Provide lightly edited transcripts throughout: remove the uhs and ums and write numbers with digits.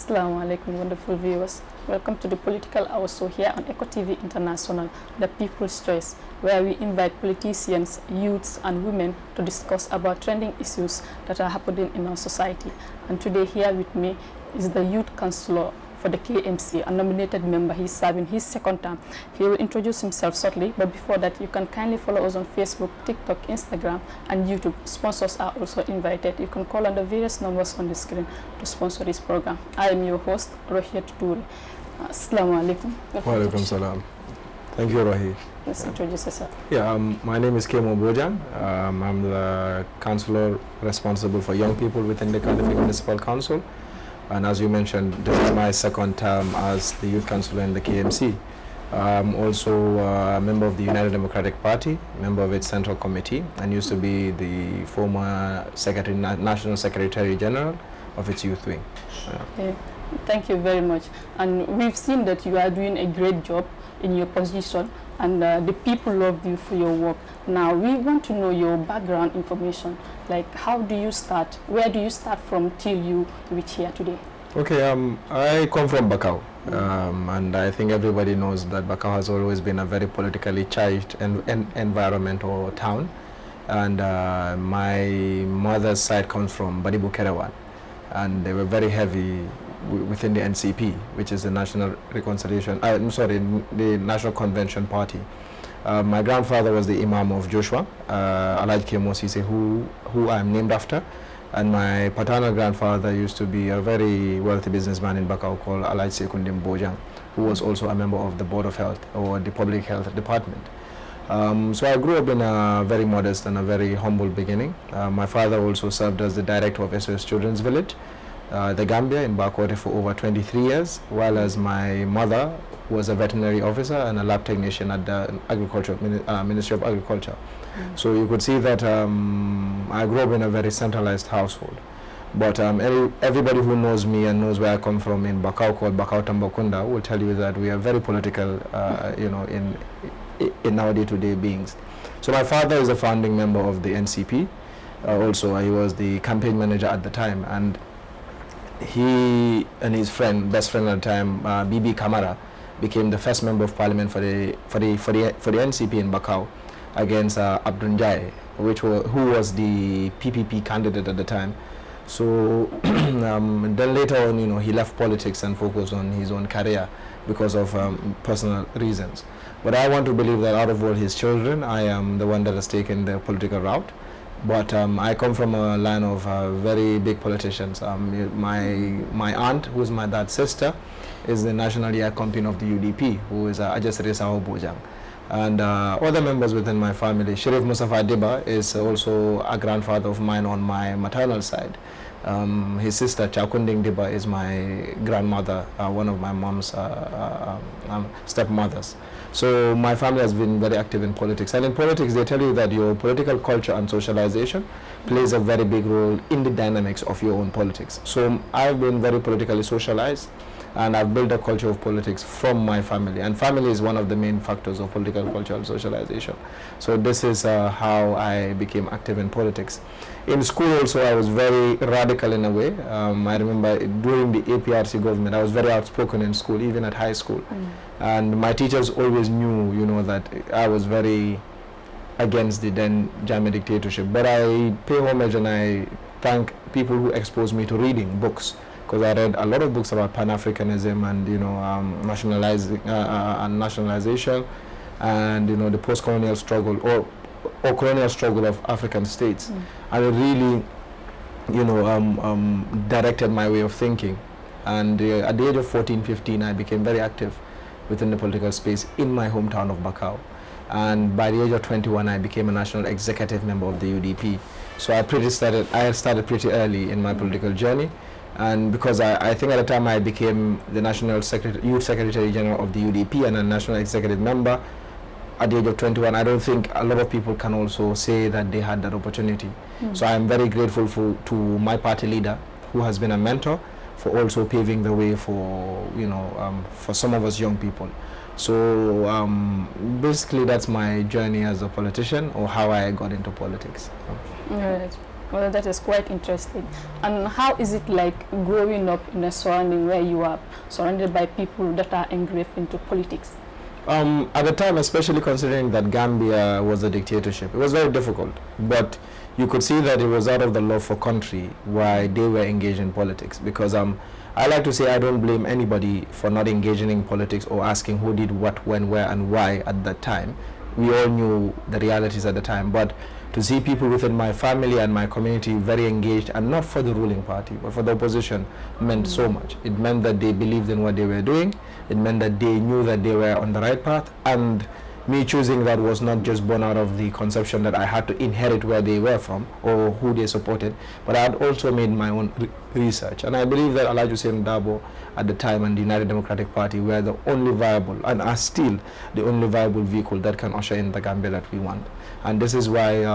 Assalamu alaikum, wonderful viewers. Welcome to the Political Hour Show here on Eco TV International, the People's Choice, where we invite politicians, youths and women to discuss about trending issues that are happening in our society. And today here with me is the Youth Councillor for the KMC, a nominated member. He's serving his second term. He will introduce himself shortly, but before that, you can kindly follow us on Facebook, TikTok, Instagram, and YouTube. Sponsors are also invited. You can call on the various numbers on the screen to sponsor this program. I am your host, Rohit Toure. Assalamu alaikum. Wa alaikum salam. Thank you, Rohit. Let's introduce yourself. Yeah, my name is Kemo Bojang. I'm the councillor responsible for young people within the Cardiff Municipal Council. And as you mentioned, this is my second term as the youth councillor in the KMC. I'm also a member of the United Democratic Party, member of its central committee, and used to be the former National Secretary General of its youth wing. Okay. Thank you very much. And we've seen that you are doing a great job in your position, and the people love you for your work. Now, we want to know your background information. Like, how do you start? Where do you start from till you reach here today? Okay, I come from Bakau, and I think everybody knows that Bakau has always been a very politically charged environment or town. And my mother's side comes from Badibu Kerewan, and they were very heavy within the NCP, which is the National Reconciliation, the National Convention Party. My grandfather was the Imam of Joshua, Kemo, who I'm named after, and my paternal grandfather used to be a very wealthy businessman in Bakau called Sekundim Bojang, who was also a member of the Board of Health or the Public Health Department. So I grew up in a very modest and a very humble beginning. My father also served as the director of SOS Children's Village, the Gambia in Bakote for over 23 years, while as my mother was a veterinary officer and a lab technician at the Ministry of Agriculture. So you could see that I grew up in a very centralized household. But everybody who knows me and knows where I come from in Bakau, called Bakau Tambakunda, will tell you that we are very political, in our day-to-day beings. So my father is a founding member of the NCP. Also, he was the campaign manager at the time, and he and his best friend at the time, Bibi Kamara, became the first member of parliament for the NCP in Bakau against Abdul Njai, who was the PPP candidate at the time. So then later on, he left politics and focused on his own career because of personal reasons. But I want to believe that out of all his children, I am the one that has taken the political route. But I come from a line of very big politicians. My aunt, who is my dad's sister, is the national year company of the UDP, who is Ajasri Sao Bojang. And other members within my family, Sharif Mustafa Diba is also a grandfather of mine on my maternal side. His sister Chakunding Diba is my grandmother, one of my mom's stepmothers. So my family has been very active in politics. And in politics, they tell you that your political culture and socialization plays a very big role in the dynamics of your own politics. So I've been very politically socialized, and I've built a culture of politics from my family. And family is one of the main factors of political culture and socialization. So this is how I became active in politics. In school also, I was very radical in a way. I remember during the APRC government, I was very outspoken in school, even at high school. And my teachers always knew, that I was very against the then Jammeh dictatorship. But I pay homage and I thank people who exposed me to reading books, because I read a lot of books about Pan-Africanism and nationalization and the post-colonial struggle or colonial struggle of African states, and it really directed my way of thinking. And at the age of 14-15, I became very active within the political space in my hometown of Bakau. And by the age of 21, I became a national executive member of the UDP. So I had started pretty early in my political journey. And because I think at the time I became the National Youth Secretary General of the UDP and a national executive member at the age of 21, I don't think a lot of people can also say that they had that opportunity. So I'm very grateful to my party leader, who has been a mentor, for also paving the way for for some of us young people. So basically that's my journey as a politician, or how I got into politics. Right. Well, that is quite interesting. And how is it like growing up in a surrounding where you are surrounded by people that are engraved into politics? At the time, especially considering that Gambia was a dictatorship, it was very difficult. But you could see that it was out of the love for country why they were engaged in politics. Because I like to say I don't blame anybody for not engaging in politics or asking who did what, when, where, and why at that time. We all knew the realities at the time. But to see people within my family and my community very engaged, and not for the ruling party, but for the opposition, meant so much. It meant that they believed in what they were doing. It meant that they knew that they were on the right path. And me choosing that was not just born out of the conception that I had to inherit where they were from or who they supported, but I had also made my own research. And I believe that Alhaji Hussein Dabo at the time and the United Democratic Party were the only viable, and are still the only viable vehicle that can usher in the Gambia that we want. And this is why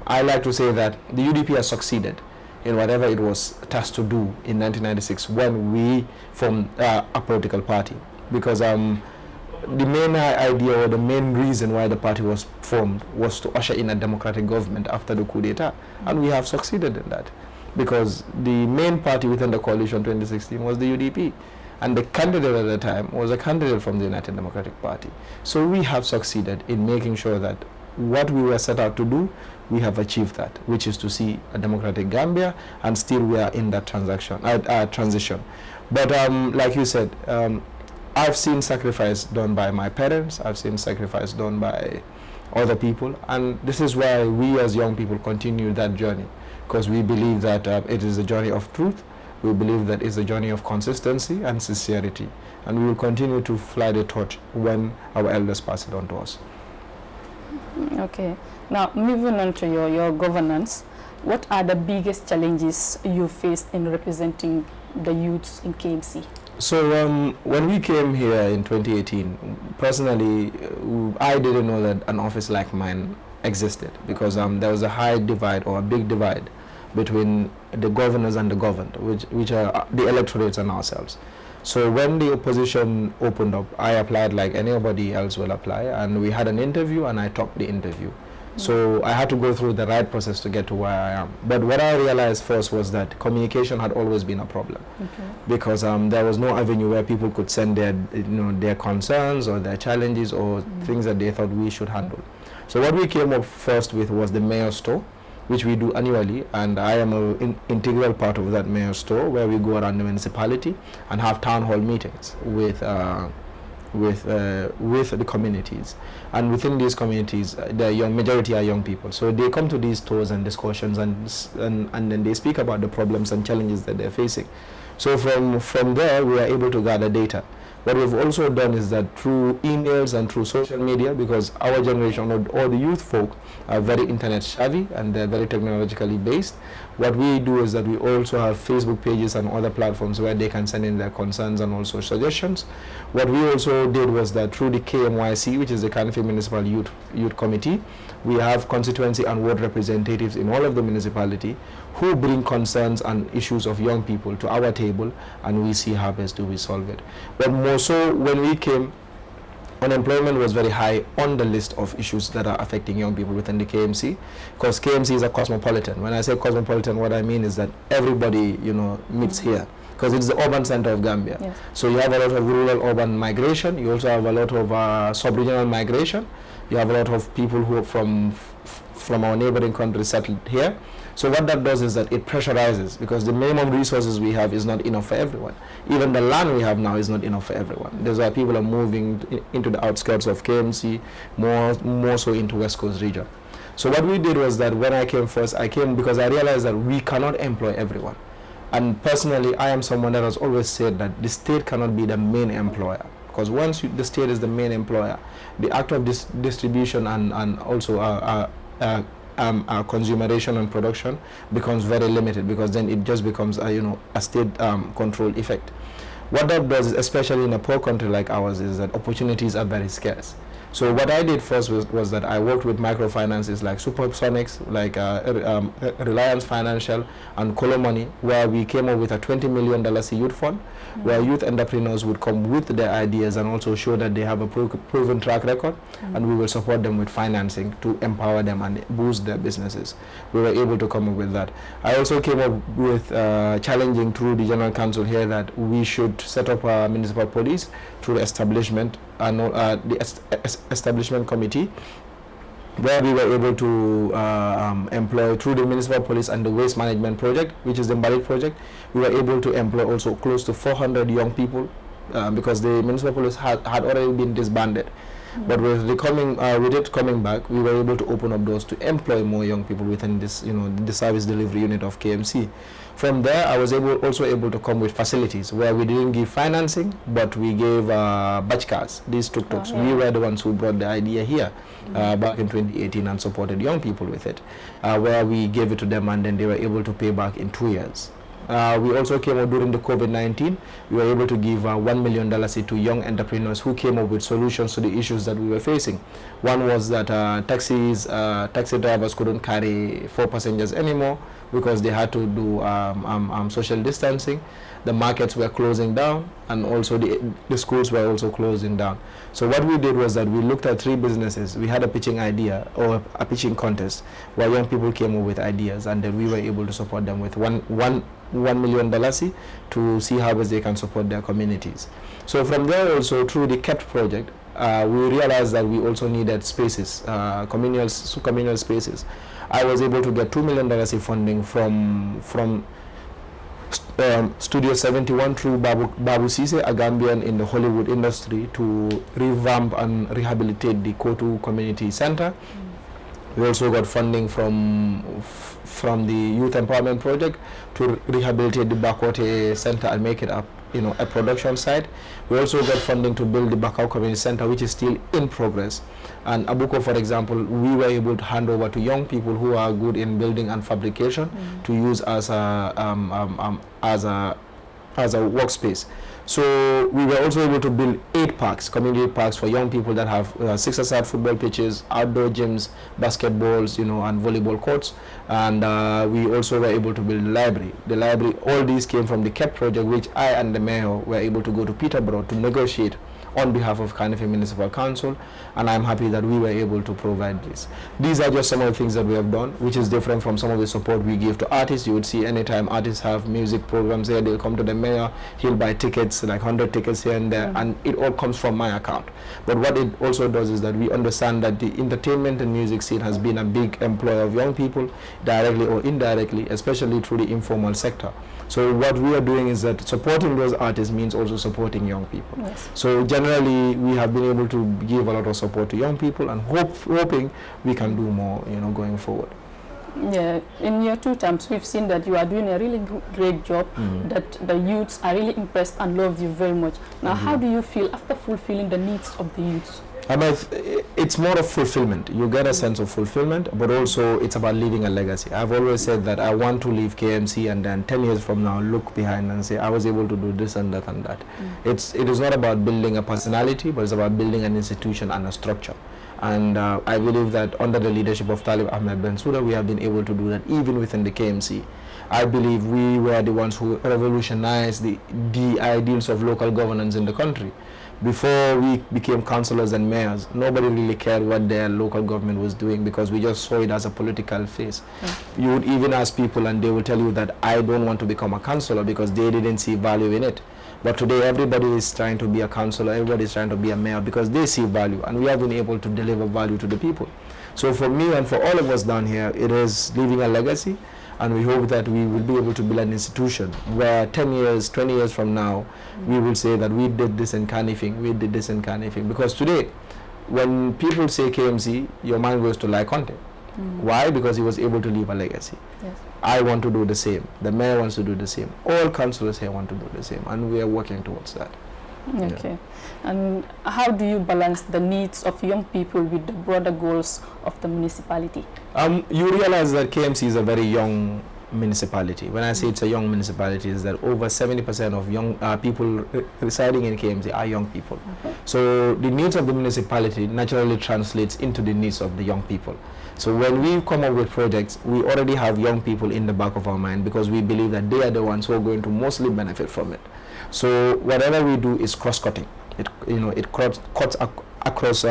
I like to say that the UDP has succeeded in whatever it was tasked to do in 1996 when we formed a political party. Because the main idea or the main reason why the party was formed was to usher in a democratic government after the coup d'etat, and we have succeeded in that, because the main party within the coalition 2016 was the UDP, and the candidate at the time was a candidate from the United Democratic Party. So we have succeeded in making sure that what we were set out to do, we have achieved that, which is to see a democratic Gambia, and still we are in that transition. But like you said, I've seen sacrifice done by my parents, I've seen sacrifice done by other people, and this is why we as young people continue that journey, because we believe that it is a journey of truth, we believe that it's a journey of consistency and sincerity, and we will continue to fly the torch when our elders pass it on to us. Okay, now moving on to your governance, what are the biggest challenges you faced in representing the youths in KMC? So when we came here in 2018, personally, I didn't know that an office like mine existed, because there was a high divide or a big divide between the governors and the governed, which are the electorates and ourselves. So when the opposition opened up, I applied like anybody else will apply, and we had an interview and I topped the interview. So I had to go through the right process to get to where I am. But what I realized first was that communication had always been a problem, because there was no avenue where people could send their concerns or their challenges or things that they thought we should handle. So what we came up first with was the mayor's store, which we do annually, and I am an integral part of that mayor's store, where we go around the municipality and have town hall meetings with the communities, and within these communities the majority are young people, so they come to these tours and discussions, and then they speak about the problems and challenges that they're facing. So from there we are able to gather data. What we've also done is that through emails and through social media, because our generation or the youth folk are very internet savvy and they're very technologically based, what we do is that we also have Facebook pages and other platforms where they can send in their concerns and also suggestions. What we also did was that through the KMYC, which is the Kanifi Municipal Youth Committee, we have constituency and ward representatives in all of the municipality who bring concerns and issues of young people to our table, and we see how best do we solve it. But more so, when we came, unemployment was very high on the list of issues that are affecting young people within the KMC, because KMC is a cosmopolitan. When I say cosmopolitan, what I mean is that everybody, meets here, because it's the urban center of Gambia. Yes. So you have a lot of rural-urban migration. You also have a lot of sub-regional migration. You have a lot of people who are from our neighboring countries settled here. So what that does is that it pressurizes, because the minimum resources we have is not enough for everyone. Even the land we have now is not enough for everyone. That's why people are moving into the outskirts of KMC, more so into West Coast region. So what we did was that when I came first, I came because I realized that we cannot employ everyone. And personally, I am someone that has always said that the state cannot be the main employer. Because once the state is the main employer, the act of distribution and also consumeration and production becomes very limited, because then it just becomes a state control effect. What that does, especially in a poor country like ours, is that opportunities are very scarce. So what I did first was that I worked with microfinances like Supersonics, like Reliance Financial and Colo Money, where we came up with a $20 million youth fund, where youth entrepreneurs would come with their ideas and also show that they have a proven track record, and we will support them with financing to empower them and boost their businesses. We were able to come up with that. I also came up with challenging through the General Council here that we should set up a municipal police through the establishment and the establishment committee, where we were able to employ through the municipal police and the waste management project, which is the Mbalit project. We were able to employ also close to 400 young people because the municipal police had already been disbanded. But with it coming back, we were able to open up doors to employ more young people within this, the service delivery unit of KMC. From there, I was also able to come with facilities where we didn't give financing, but we gave batch cars, these tuk-tuks. We were the ones who brought the idea here back in 2018 and supported young people with it, where we gave it to them and then they were able to pay back in 2 years. We also came out during the COVID-19. We were able to give $1 million to young entrepreneurs who came up with solutions to the issues that we were facing. One was that taxi drivers couldn't carry 4 passengers anymore because they had to do social distancing. The markets were closing down, and also the schools were also closing down. So what we did was that we looked at 3 businesses. We had a pitching idea or a pitching contest where young people came up with ideas, and then we were able to support them with $1 million to see how best they can support their communities. So from there also through the KEPT project, we realized that we also needed spaces, communal spaces. I was able to get $2 million funding from Studio 71 through Babu Sise, a Gambian in the Hollywood industry, to revamp and rehabilitate the Kotu Community Center. We also got funding from the Youth Empowerment Project to rehabilitate the Bakote Center and make it a production site. We also got funding to build the Bakau Community Center, which is still in progress. And Abuko, for example, we were able to hand over to young people who are good in building and fabrication to use as a workspace. So we were also able to build 8 parks, community parks for young people that have 6-a-side football pitches, outdoor gyms, basketballs, and volleyball courts. And we also were able to build a library. The library, all these came from the KEPT project, which I and the mayor were able to go to Peterborough to negotiate on behalf of Cardiff Municipal Council, and I'm happy that we were able to provide this. These are just some of the things that we have done, which is different from some of the support we give to artists. You would see anytime artists have music programs here, they'll come to the mayor, he'll buy tickets, like 100 tickets here and there, and it all comes from my account. But what it also does is that we understand that the entertainment and music scene has been a big employer of young people, directly or indirectly, especially through the informal sector. So what we are doing is that supporting those artists means also supporting young people. Yes. So generally, we have been able to give a lot of support to young people, and hoping we can do more, going forward. Yeah, in your 2 terms, we've seen that you are doing a really great job, that the youths are really impressed and love you very much. Now, how do you feel after fulfilling the needs of the youths? It's more of fulfillment. You get a sense of fulfillment, but also it's about leaving a legacy. I've always said that I want to leave KMC and then 10 years from now look behind and say I was able to do this and that and that. It is not about building a personality, but it's about building an institution and a structure. And I believe that under the leadership of Talib Ahmed Bensouda, we have been able to do that even within the KMC. I believe we were the ones who revolutionized the ideals of local governance in the country. Before we became councillors and mayors, nobody really cared what their local government was doing because we just saw it as a political phase. You would even ask people and they will tell you that I don't want to become a councillor because they didn't see value in it. But today everybody is trying to be a councillor, everybody is trying to be a mayor because they see value, and we have been able to deliver value to the people. So for me and for all of us down here, it is leaving a legacy. And we hope that we will be able to build an institution where 10 years, 20 years from now, we will say that we did this in Kanifing, we did this in Kanifing. Because today, when people say KMC, your mind goes to Lai Conte. Why? Because he was able to leave a legacy. Yes. I want to do the same. The mayor wants to do the same. All councillors here want to do the same. And we are working towards that. Okay. Yeah. And how do you balance the needs of young people with the broader goals of the municipality? You realize that KMC is a very young municipality. When I say it's a young municipality, is that over 70% of young people residing in KMC are young people. So the needs of the municipality naturally translates into the needs of the young people. So when we come up with projects, we already have young people in the back of our mind because we believe that they are the ones who are going to mostly benefit from it. So whatever we do is cross-cutting. It cuts across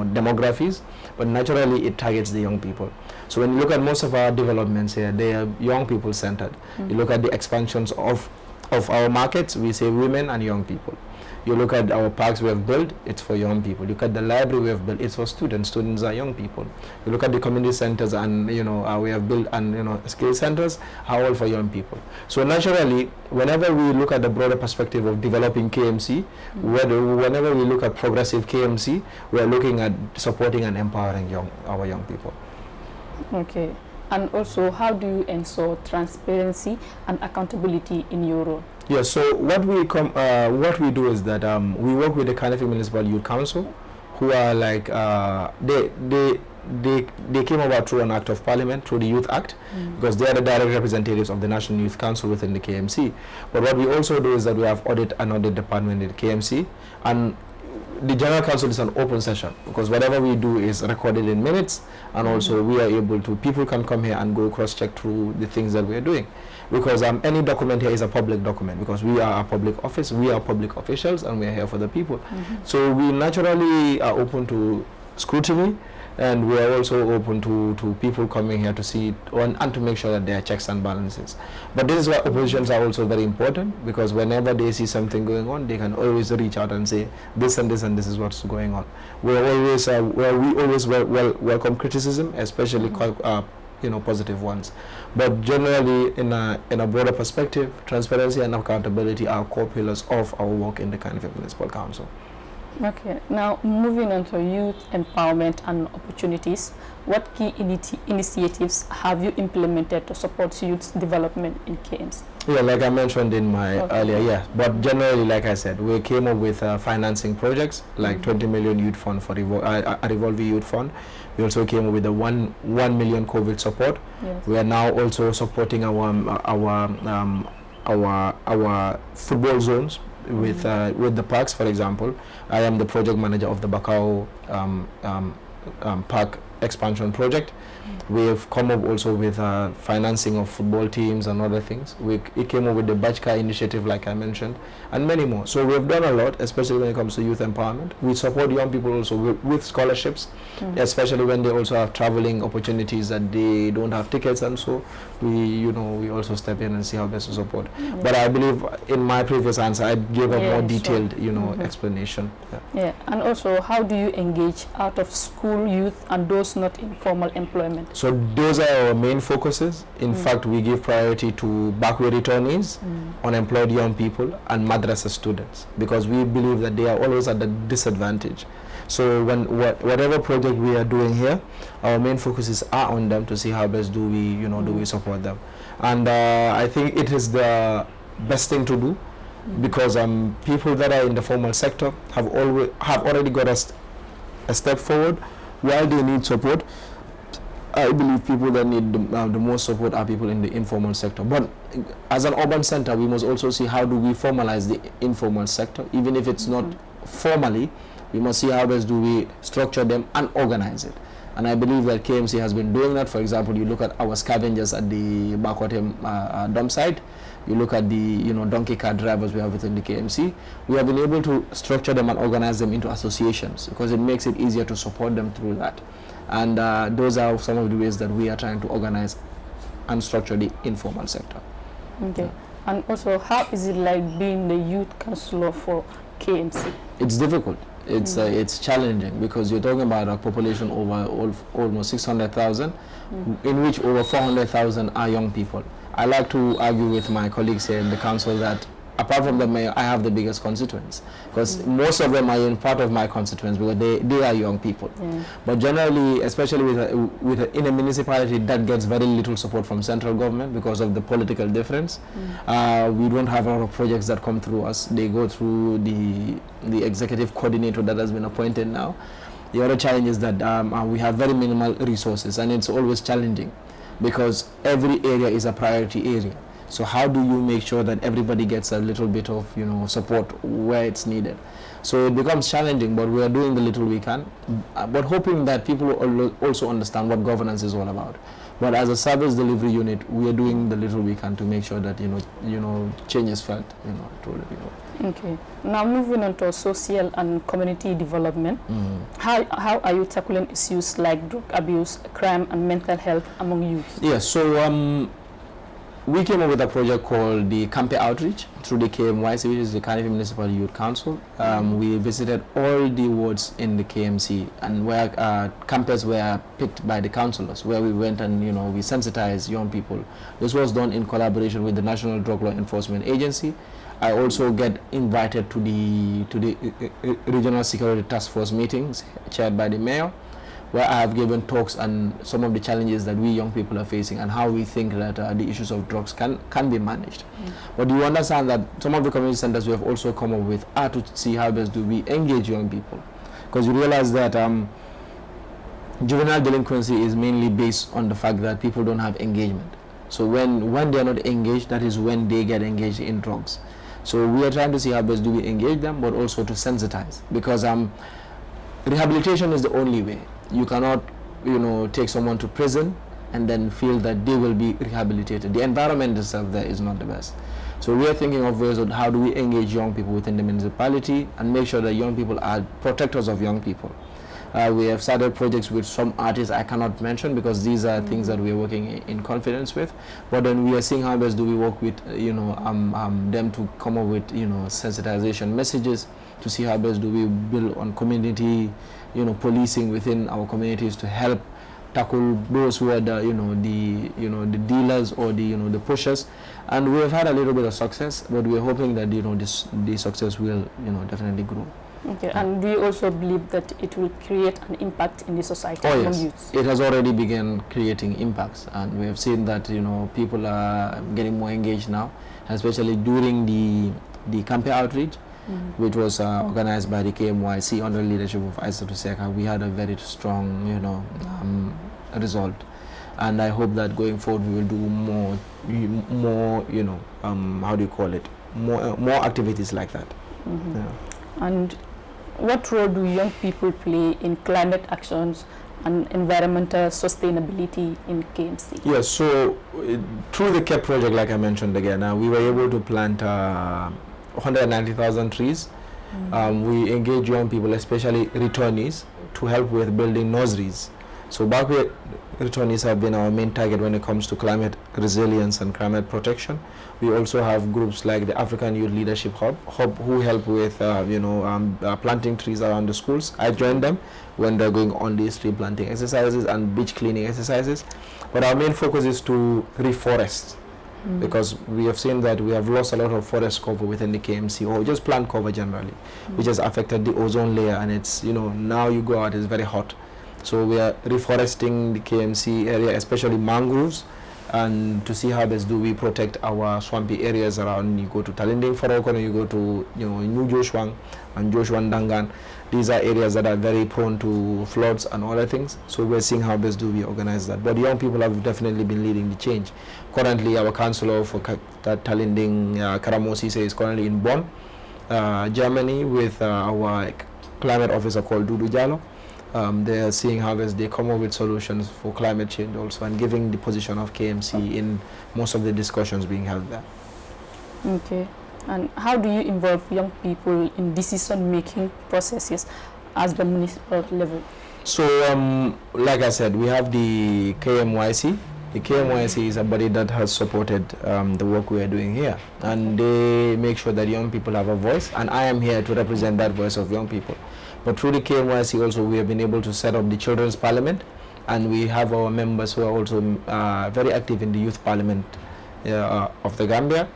demographies, but naturally it targets the young people. So when you look at most of our developments here, they are young people centered. You look at the expansions of our markets, we say women and young people. You look at our parks we have built, it's for young people. You look at the library we have built, it's for students. Students are young people. You look at the community centers and we have built and skill centers are all for young people. So naturally, whenever we look at the broader perspective of developing KMC, whenever we look at progressive KMC, we are looking at supporting and empowering our young people. Okay. And also, how do you ensure transparency and accountability in your role? Yes, so what we do is that we work with the Kanafi Municipal Youth Council, who are like they came about through an act of parliament, through the Youth Act, because they are the direct representatives of the National Youth Council within the KMC. But what we also do is that we have audit department in the KMC, and the General Council is an open session because whatever we do is recorded in minutes, and also we are able to, people can come here and go cross-check through the things that we are doing. Because any document here is a public document because we are a public office, we are public officials, and we are here for the people. So we naturally are open to scrutiny, and we are also open to people coming here to see it and to make sure that there are checks and balances. But this is why oppositions are also very important, because whenever they see something going on, they can always reach out and say this and this and this is what's going on. We always welcome criticism, especially positive ones. But generally, in a broader perspective, transparency and accountability are core pillars of our work in the Kanafi Municipal Council. Okay, now moving on to youth empowerment and opportunities, what key initiatives have you implemented to support youth development in KMC? Yeah, like I mentioned in my earlier, but generally, like I said, we came up with financing projects like 20 million youth fund for a revolving youth fund. We also came up with a 1 million COVID support. Yes. We are now also supporting our football zones with the parks, for example. I am the project manager of the Bakau park expansion project. We have come up also with financing of football teams and other things. We came up with the Bajka initiative, like I mentioned, and many more. So we have done a lot, especially when it comes to youth empowerment. We support young people also with scholarships, especially when they also have traveling opportunities that they don't have tickets, and so we also step in and see how best to support. But I believe in my previous answer I gave a more detailed explanation. Yeah, and also how do you engage out of school youth and those not in formal employment? So those are our main focuses. In fact, we give priority to backward returnees, unemployed young people, and madrasa students, because we believe that they are always at a disadvantage. So whatever project we are doing here, our main focuses are on them to see how best do we support them. And I think it is the best thing to do, because people that are in the formal sector have already got a step forward while they need support. I believe people that need the most support are people in the informal sector. But as an urban center, we must also see how do we formalize the informal sector. Even if it's not formally, we must see how best do we structure them and organize it. And I believe that KMC has been doing that. For example, you look at our scavengers at the Bakwatem dump site. You look at the donkey cart drivers we have within the KMC. We have been able to structure them and organize them into associations, because it makes it easier to support them through that. And those are some of the ways that we are trying to organize and structure the informal sector. Okay. And also, how is it like being the youth councillor for KMC? It's difficult. It's challenging, because you're talking about a population over almost 600,000, in which over 400,000 are young people. I like to argue with my colleagues here in the council that apart from the mayor, I have the biggest constituents, because most of them are in part of my constituents, because they are young people. But generally, especially in a municipality that gets very little support from central government because of the political difference, we don't have a lot of projects that come through us. They go through the executive coordinator that has been appointed now. The other challenge is that we have very minimal resources, and it's always challenging. because every area is a priority area. So how do you make sure that everybody gets a little bit of support where it's needed? So it becomes challenging, but we are doing the little we can, but hoping that people will also understand what governance is all about. But as a service delivery unit, we are doing the little we can to make sure that change is felt to the people. Okay. Now moving on to social and community development. How are you tackling issues like drug abuse, crime, and mental health among youth? Yes. So we came up with a project called the Campe Outreach through the KMYC, which is the Cardiff Municipal Youth Council. We visited all the wards in the KMC, and where campers were picked by the councillors, where we went and we sensitized young people. This was done in collaboration with the National Drug Law Enforcement Agency. I also get invited to the Regional Security Task Force meetings chaired by the mayor, where I have given talks on some of the challenges that we young people are facing and how we think that the issues of drugs can be managed. But you understand that some of the community centers we have also come up with are to see how best do we engage young people, because you realize that juvenile delinquency is mainly based on the fact that people don't have engagement. So when they are not engaged, that is when they get engaged in drugs. So we are trying to see how best do we engage them, but also to sensitize, because rehabilitation is the only way. You cannot, take someone to prison and then feel that they will be rehabilitated. The environment itself there is not the best. So we are thinking of ways of how do we engage young people within the municipality and make sure that young people are protectors of young people. We have started projects with some artists I cannot mention because these are things that we are working in confidence with. But then we are seeing how best do we work with, them to come up with, sensitization messages, to see how best do we build on community, policing within our communities to help tackle those who are the dealers or the pushers. And we have had a little bit of success, but we are hoping that the success will definitely grow. Okay, and do you also believe that it will create an impact in the society among youths? It has already begun creating impacts, and we have seen that people are getting more engaged now, especially during the Campe Outreach, which was organized by the KMYC under the leadership of Aissatou Seka. We had a very strong result, and I hope that going forward we will do more how do you call it, more activities like that. And what role do young people play in climate actions and environmental sustainability in KMC? Yes, so through the KEP project, like I mentioned again, we were able to plant 190,000 trees. We engage young people, especially returnees, to help with building nurseries. So backward returnees have been our main target when it comes to climate resilience and climate protection. We also have groups like the African Youth Leadership Hub who help with planting trees around the schools. I join them when they're going on these tree planting exercises and beach cleaning exercises. But our main focus is to reforest, because we have seen that we have lost a lot of forest cover within the KMC, or just plant cover generally, which has affected the ozone layer, and it's now you go out, it's very hot. So we are reforesting the KMC area, especially mangroves, and to see how best do we protect our swampy areas around. You go to Talinding Farokon, you go to New Joshwang and Joshwan Dangan. These are areas that are very prone to floods and other things. So we're seeing how best do we organize that. But young people have definitely been leading the change. Currently, our councillor for Talinding, Karamosi, is currently in Bonn, Germany, with our climate officer called Dudu Jallo. They are seeing how best they come up with solutions for climate change also, and giving the position of KMC in most of the discussions being held there. Okay. And how do you involve young people in decision-making processes at the municipal level? So, like I said, we have the KMYC. The KMYC is a body that has supported the work we are doing here, and they make sure that young people have a voice, and I am here to represent that voice of young people. But through the KMYC also, we have been able to set up the Children's Parliament, and we have our members who are also very active in the Youth Parliament of the Gambia.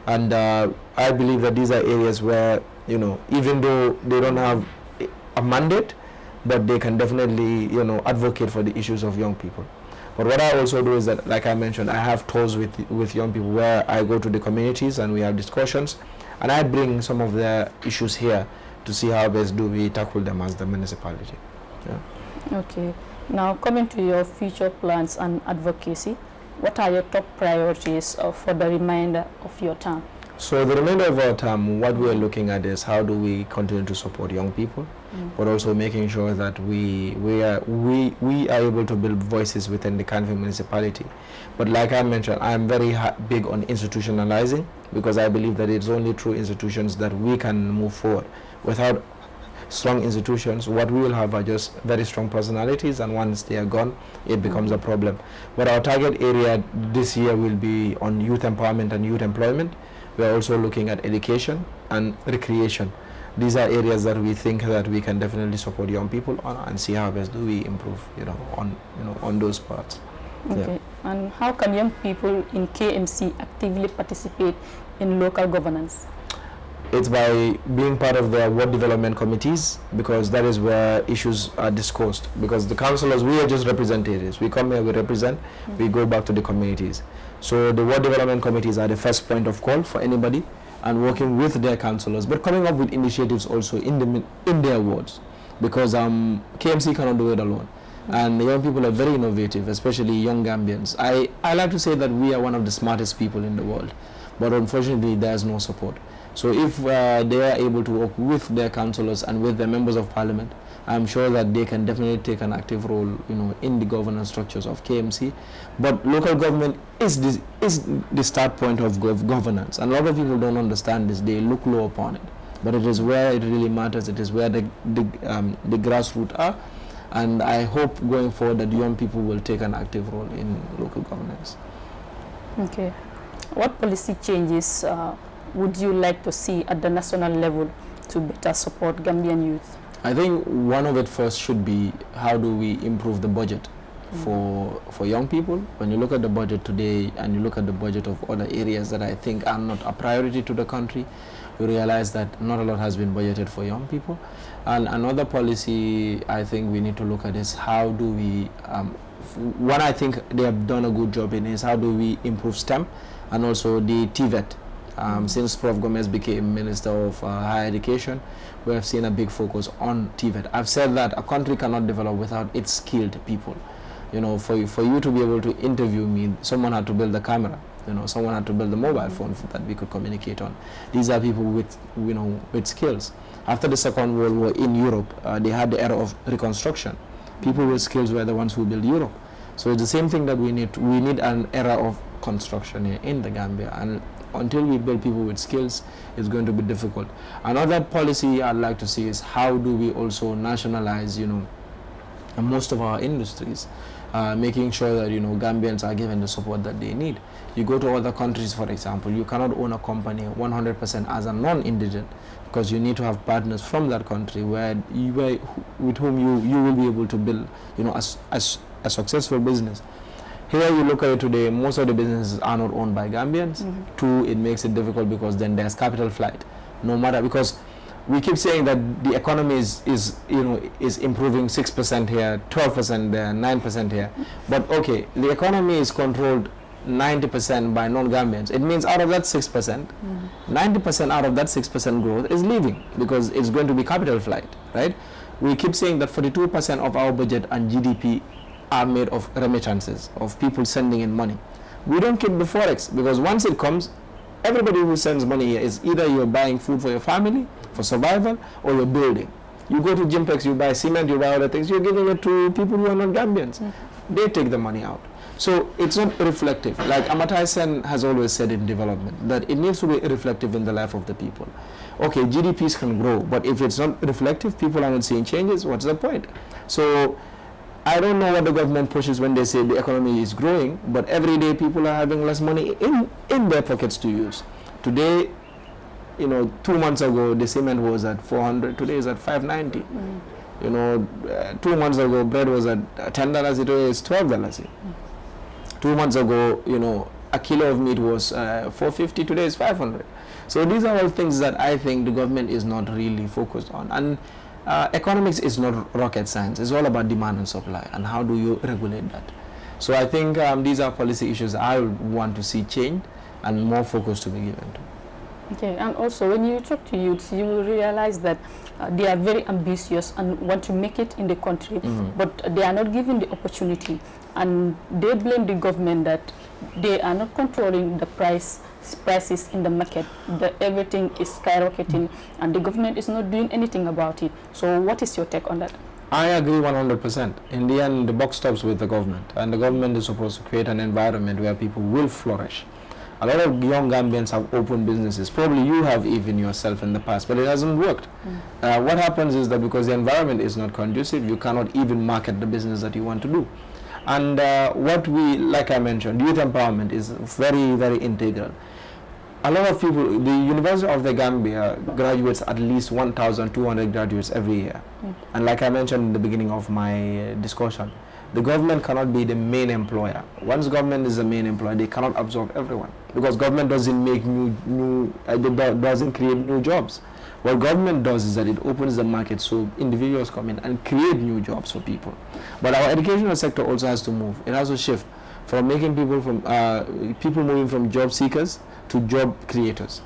And I believe that these are areas where, even though they don't have a mandate, but they can definitely, advocate for the issues of young people. But what I also do is that, like I mentioned, I have tours with young people where I go to the communities and we have discussions, and I bring some of their issues here to see how best do we tackle them as the municipality. Okay. Now coming to your future plans and advocacy, what are your top priorities for the remainder of your term? So the remainder of our term, what we are looking at is how do we continue to support young people, but also making sure that we are able to build voices within the country municipality. But like I mentioned, I'm very big on institutionalizing, because I believe that it's only through institutions that we can move forward. Without strong institutions, what we will have are just very strong personalities, and once they are gone, it becomes a problem. But our target area this year will be on youth empowerment and youth employment. We are also looking at education and recreation. These are areas that we think that we can definitely support young people on, and see how best do we improve, on those parts. Okay. Yeah. And how can young people in KMC actively participate in local governance? It's by being part of the ward development committees, because that is where issues are discussed. Because the councillors, we are just representatives. We come here, we represent, we go back to the communities. So the ward development committees are the first point of call for anybody, and working with their councillors, but coming up with initiatives also in their wards, because KMC cannot do it alone. And the young people are very innovative, especially young Gambians. I like to say that we are one of the smartest people in the world, but unfortunately there's no support. So if they are able to work with their councillors and with the members of parliament, I'm sure that they can definitely take an active role, in the governance structures of KMC. But local government is the start point of governance, and a lot of people don't understand this. They look low upon it, but it is where it really matters. It is where the grassroots are, and I hope going forward that young people will take an active role in local governance. Okay, what policy changes would you like to see at the national level to better support Gambian youth? I think one of it first should be, how do we improve the budget for young people? When you look at the budget today and you look at the budget of other areas that I think are not a priority to the country, you realize that not a lot has been budgeted for young people. And another policy I think we need to look at is how do we, what I think they have done a good job in is how do we improve STEM and also the TVET. Since Prof. Gomez became Minister of Higher Education, we have seen a big focus on TVET. I've said that a country cannot develop without its skilled people. For you to be able to interview me, someone had to build the camera. Someone had to build the mobile phone that we could communicate on. These are people with skills. After the Second World War in Europe, they had the era of reconstruction. People with skills were the ones who built Europe. So it's the same thing that we need. We need an era of construction here in the Gambia, and until we build people with skills, it's going to be difficult. Another policy I'd like to see is how do we also nationalize, most of our industries, making sure that, Gambians are given the support that they need. You go to other countries, for example, you cannot own a company 100% as a non-indigent, because you need to have partners from that country with whom you will be able to build, a successful business. Here you look at it today, most of the businesses are not owned by Gambians. Two, it makes it difficult because then there's capital flight. No matter, because we keep saying that the economy is improving 6% here, 12% there, 9% here. But okay, the economy is controlled 90% by non-Gambians. It means out of that 6%, 90% out of that 6% growth is leaving, because it's going to be capital flight, right? We keep saying that 42% of our budget and GDP are made of remittances, of people sending in money. We don't keep the forex, because once it comes, everybody who sends money here is either you're buying food for your family, for survival, or you're building. You go to Gimpex, you buy cement, you buy other things, you're giving it to people who are not Gambians. They take the money out. So it's not reflective. Like Amatai Sen has always said in development, that it needs to be reflective in the life of the people. Okay, GDPs can grow, but if it's not reflective, people are not seeing changes, what's the point? So I don't know what the government pushes when they say the economy is growing, but every day people are having less money in their pockets to use. Today, 2 months ago, the cement was at 400, today is at 590. 2 months ago, bread was at $10, today is $12. 2 months ago, a kilo of meat was $450, today is $500. So these are all things that I think the government is not really focused on. And economics is not rocket science. It's all about demand and supply, and how do you regulate that. So I think these are policy issues I would want to see change and more focus to be given to. Okay, and also when you talk to youths, you will realize that they are very ambitious and want to make it in the country, but they are not given the opportunity, and they blame the government that they are not controlling the prices in the market, that everything is skyrocketing, and the government is not doing anything about it. So what is your take on that? I agree 100%. In the end, the buck stops with the government, and the government is supposed to create an environment where people will flourish. A lot of young Gambians have opened businesses. Probably you have even yourself in the past, but it hasn't worked. What happens is that because the environment is not conducive, you cannot even market the business that you want to do. And what we, like I mentioned, youth empowerment is very, very integral. A lot of people, the University of the Gambia graduates at least 1,200 graduates every year. And like I mentioned in the beginning of my discussion, the government cannot be the main employer. Once government is the main employer, they cannot absorb everyone, because government doesn't make doesn't create new jobs. What government does is that it opens the market so individuals come in and create new jobs for people. But our educational sector also has to move. It has to shift from making people people moving from job seekers to job creators.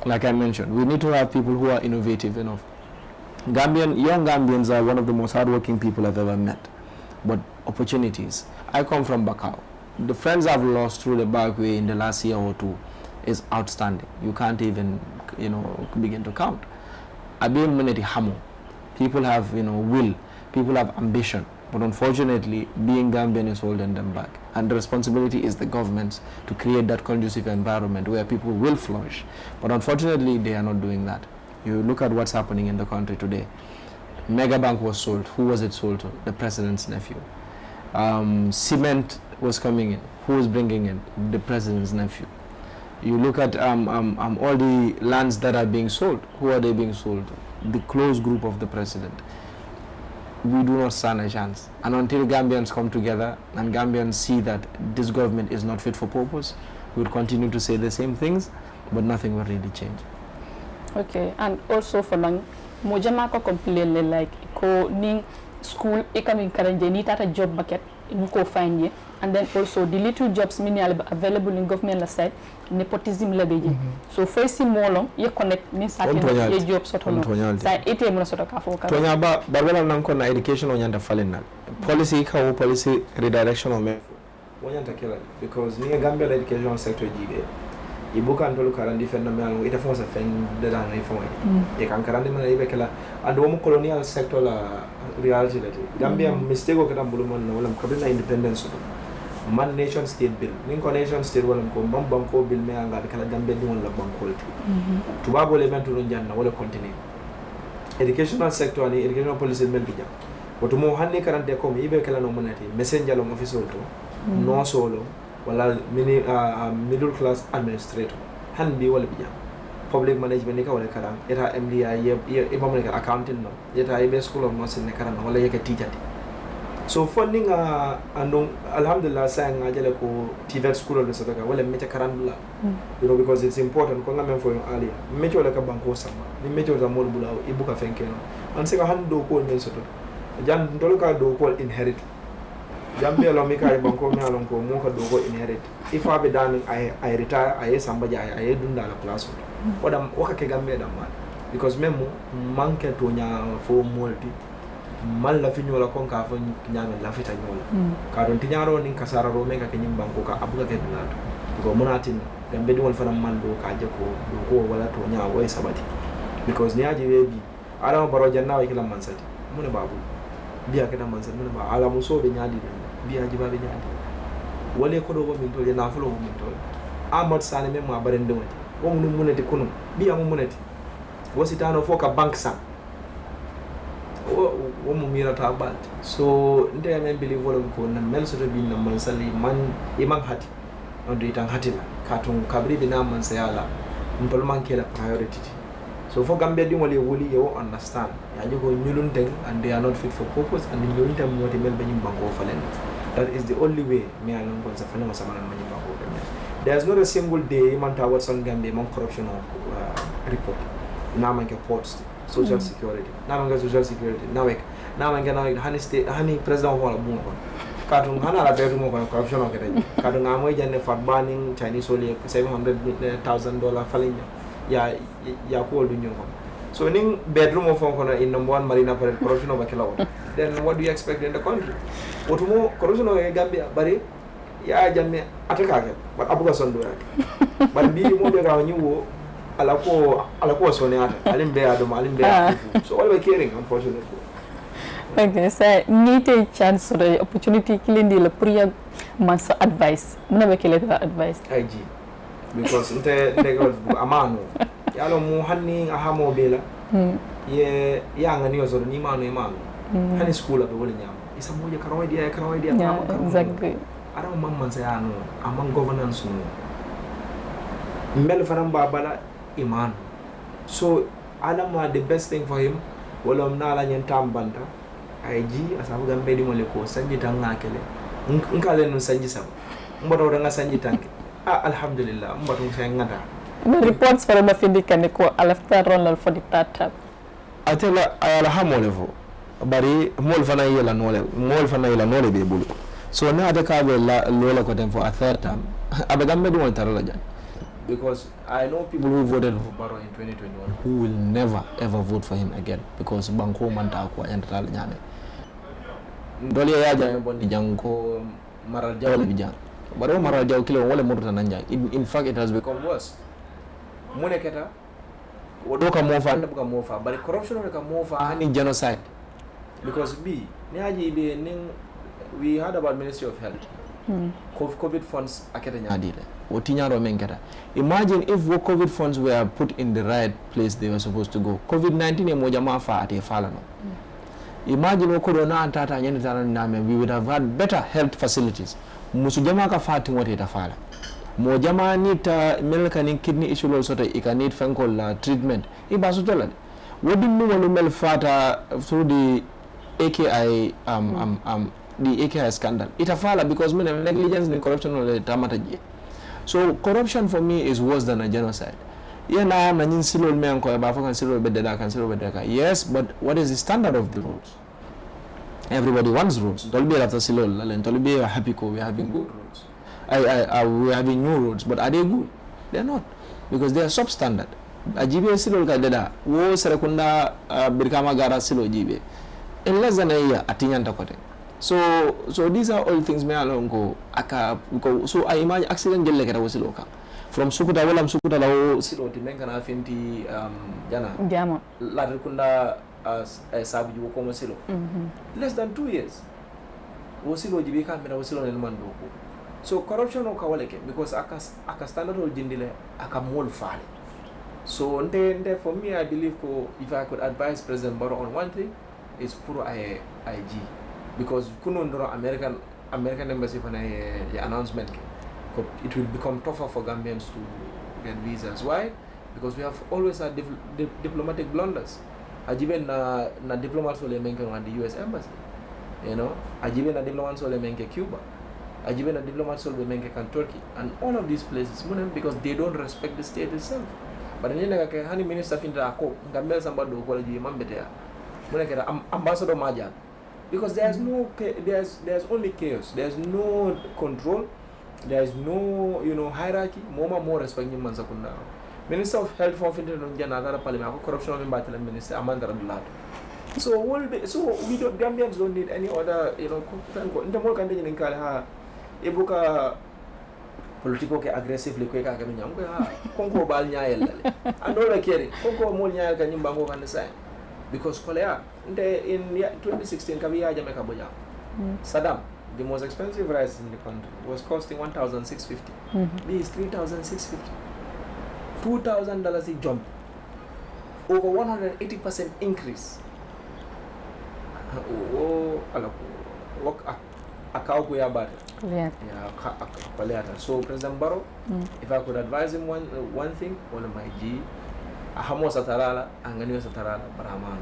Like I mentioned, we need to have people who are innovative enough. Young Gambians are one of the most hardworking people I've ever met. But opportunities. I come from Bakau. The friends I've lost through the back way in the last year or two is outstanding. You can't even, begin to count. People have, will. People have ambition. But unfortunately, being Gambian is holding them back. And the responsibility is the government's to create that conducive environment where people will flourish. But unfortunately, they are not doing that. You look at what's happening in the country today. Megabank was sold. Who was it sold to? The president's nephew. Cement was coming in. Who was bringing in? The president's nephew. You look at all the lands that are being sold. Who are they being sold to? The close group of the president. We do not stand a chance. And until Gambians come together and Gambians see that this government is not fit for purpose, we will continue to say the same things, but nothing will really change. Okay, and also for long, Mojama ko complain like ko ning school ekamin karanje ni tata job bucket you ko find ye, and then also the little jobs many are available in government side nepotism lebeje. So first molong ye connect min certain ye job soto no sa ete mo soto ka fo ka tonya ba wala nan ko na education on yanda falena policy ka o policy redirection o me wonyanta kila because ni Gambia education sector jibe ibuka ndolo karandi fenna me ita fonsa fen de da na ifon e kan karandi me ibe kala ando mo colonial sector la reality lati Gambia mistake ko kadam bulu man wala ko na independence man nation state bill nin ko nation state wala ko bam banko bill me anga kala Gambia dum wala banko to babo le mentu no janna wala continue educational sector ni educational policy mel bija wato mo hanne karante ko ibe kala no monati messenger lo officer to no solo wala middle class administrator handi wala bija public management ni ka wala karang eta MDI ye ibam ne accounting no eta ibe school of nursing ne karang wala yeke teacher so funding andong alhamdulillah sayang ajale ko TVET school of Lesotho wala mecha karandula because it's important ko ngamen fo earlier mecha wala ka banko sama ni mecha za mol bulaw ibuka fenkeno an se ka hando ko men soto jan ndolo ka do ko inherit Jambe lo mi kay banko mi alon ko mo ko do ko inherit ifa be dan I retire I samba ja I dunda la place odam waka ke Gambia dam man because memo manke to nya fo molti mal la fi ñola kon ka fa ñame la fi ta ñola ka don ti ñaro ni kasara ro me ka ke nyim banko ka abuka ke dulato ko munatin Gambia wol fa man do ka je ko wala to nya way sabati because ni aji we bi ala baro janna way kila man sati mun babu biya ke man sati mun ba ala muso be nyaadi biya jiba be nyaadi wala ko do min to na fulo min to Ahmad Sane me ma barende wati o mun munati kunu biya mun munati wasitano foka bank sa o mu mira ta bal so nde men believe wala ko na mel so to bin na man sali man imam hati on do itan hati katun kabri bina man sayala ntol man kela priority so for Gambia di wali you understand ya jogo ñulun teng and they are not fit for purpose and ñulun tam moti mel be ñim banko falen that is the only way me alon ko sa fana sama man ñim banko there's not a single day man ta wat son Gambia man corruption report na man ke ports social security na man social security na man hani president wala bu ko kadung hana la bedu mo ko corruption ko kadung amoy janne fat banning Chinese only $700,000 falinya ya ko do nyoko. So ning bedroom of in number 1 Marina Parade corruption of Bakelaw. Then what do you expect in the country? What more corruption of Gambia, Bari, ya Jamme Ataka, but Abuga Sondo. But be more than you alako Sonia, Alim Bear, Alim Bear. So all we're caring, unfortunately. Okay, so need a chance or the opportunity killing the Lapuria Mansa advice. Never kill that advice. IG. Because they go Amano. Yalo muhani ahamo bela ye yang ani osoro ni manu imanu hani school abe wole nyam isa moja karawa dia exactly ara mamman sa yano among governance no mel faram babala iman so alama the best thing for him wala na la nyen tambanta IG asabu gambe di mole ko sanji tanga kele nkale no sanji sab mbodo da nga sanji tanke alhamdulillah mbodo sa ngata. The reports for the Findicane after Ronald for the third time. I tell you, I have more level. But more fana yela nole be bulu. So now the car will lola kotem for a third time. Abagambe do want taralajan. Because I know people who voted for Barrow in 2021 who will never ever vote for him again because banko manta ko entral nyame. Dole ya jame bondi jango marajaw le bijan. Baro marajaw kilo wala murta nanja. In fact it has become worse. Muneketa wodoka mofa ndabuka mofa but corruption ka mofa hani genocide because we heard about Ministry of Health COVID funds aketa nyadile otinyaro menketa. Imagine if COVID funds were put in the right place they were supposed to go. COVID-19 e moja mafa ate fala no. Imagine corona antata nyene tana name we would have had better health facilities. Musujama ka fati wote itafala. Mo jama nita melka ni kidney issue lo sota ika need fenkol treatment iba sotola wodi nu wonu mel fata through the AKI the AKI scandal itafala because men negligence and corruption ole tamata je. So corruption for me is worse than a genocide. Yeah, na am na nyin silol me anko ba fa kan silol bedaka yes, but what is the standard of the rules? Everybody wants rules. Don't be after silol lalen don't be happy ko we having good rules. We're having new roads, but are they good? They're not, because they are substandard. A GBA silo kadeda, wo serekunda birkama gara silo GBA. In less than a year, atinyanta kote. So these are all things me along go. So I imagine accident gelle kata silo ka. From sukuta lao silo timenga na finti jana. Jama. La rikunda sabu juko komo silo. Less than 2 years. Wo silo GBA ka mena wo silo nelmando ko. So corruption o kawaleke because aka standard ol jindile aka mol fale. So nde for me I believe if I could advise President Barrow on one thing is puro IG because kuno ndoro American embassy for the announcement it will become tougher for Gambians to get visas. Why? Because we have always had diplomatic blunders. Ajibe na diplomats wale menke on the US embassy. You know, ajibe na diplomats wale menke Cuba. Ajibe na diplomats wale menke kan Turkey, and all of these places because they don't respect the state itself. But nyenga ke hani minister finda ako ngambel samba do ko ji mambete ya. Mune ke ambassador maja. Because there's only chaos. There's no control. There's no hierarchy. More respect ni manza kunda. Minister of Health for finda no jana dara parliament corruption of battle minister amanda radulad. So we don't Gambians don't need any other ndemo kande ni kale ha ebuka politiko ke aggressively ko ka kami nyam ko ha konko bal nyaayel dale andola kere konko mol nyaayel ka nyimba ko kan sai because kolea in 2016 kabi ya Jamaica Bojang Saddam the most expensive rice in the country was costing $1,650 this is $3,650 $2,000 a jump over 180% increase So President Barrow, if I could advise him one thing, one of my G, ahamo satarala, anganyo satarala, baramano.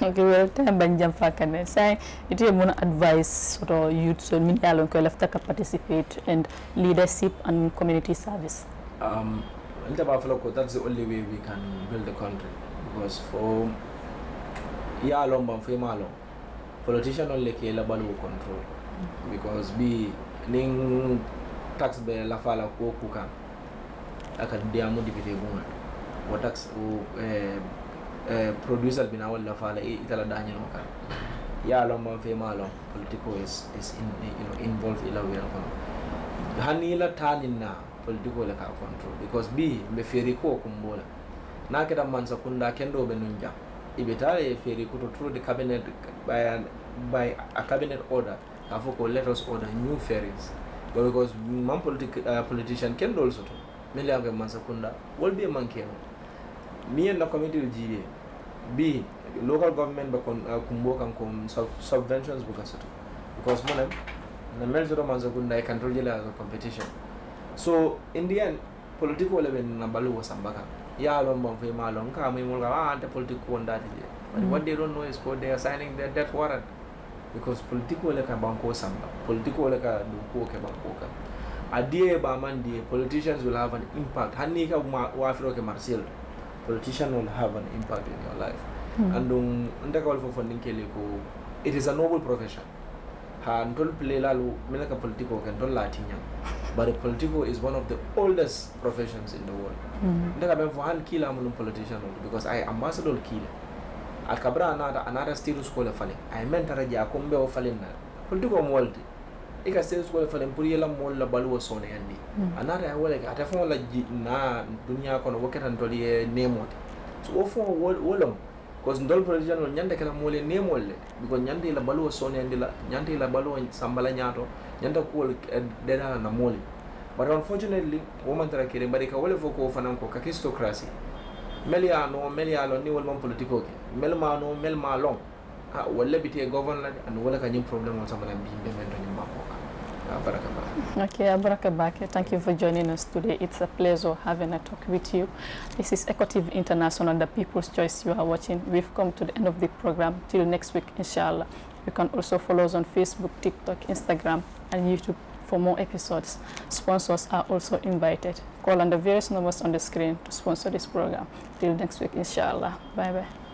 Okay, well, time banjam fakane. Say, it is one advice for youth so many along ko left to participate in leadership and community service. That's the only way we can build the country because for politician only ke la balu control because be ning tax be la fala ko kuka aka diamu dibite bunga watax producer bina wala fala itala danya no ka ya lo ma fe malo political is involved ila we no hanila tanina political la ka control because be feri ko kumbola na keda mansa kunda kendo be nunja ibetale feri ko to through the cabinet by a cabinet order afoko let us order new ferries because man politician kendo also to mele anga mansa kunda will be a man Kemo me and the committee will GA be local government ba kumbo kan subventions because mo na melzoro mansa kunda I control jela as a competition. So in the end, political level na balu was ambaka. Ya long bon fe malong ka may mulga ante political on that. But what they don't know is what they are signing their death warrant. Because political le ka banko samba. Political le ka duko ke banko ka. Adie ba man die politicians will have an impact. Hani ka wa afro ke Marcel. Politician will have an impact in your life. And ndaka wal for funding kele ko it is a noble profession. Ha ntol play lalu melaka political ke ntol latinya. But political is one of the oldest professions in the world. Ndaka ben for han kila mun politician because I ambassador kila. Akabra another state school fale. I meant raja kombe o fale na. Political molti. Ika state school fale puri yela mol la balu sone yandi. Another wala ka atafon la na dunia kono wakata ntoli nemot. So ofo wolom because ndol politician on nyande kala mole nemol because nyande la balu sone yandi la nyande la balu sambala nyato nyanda ko dena na mole. But unfortunately woman tara kire bari ka wala foko fanan ko ka aristocracy meliano ni wal mon politiko ke melma no melma long wala bite governor and wala ka nyim problem on samala bimbe men do nyima ko baraka ba. Okay, Baraka Bake, thank you for joining us today. It's a pleasure having a talk with you. This is Eco TV International, the People's Choice you are watching. We've come to the end of the program. Till next week, inshallah. You can also follow us on Facebook, TikTok, Instagram, and YouTube for more episodes. Sponsors are also invited. Call on the various numbers on the screen to sponsor this program. Till next week, inshallah. Bye-bye.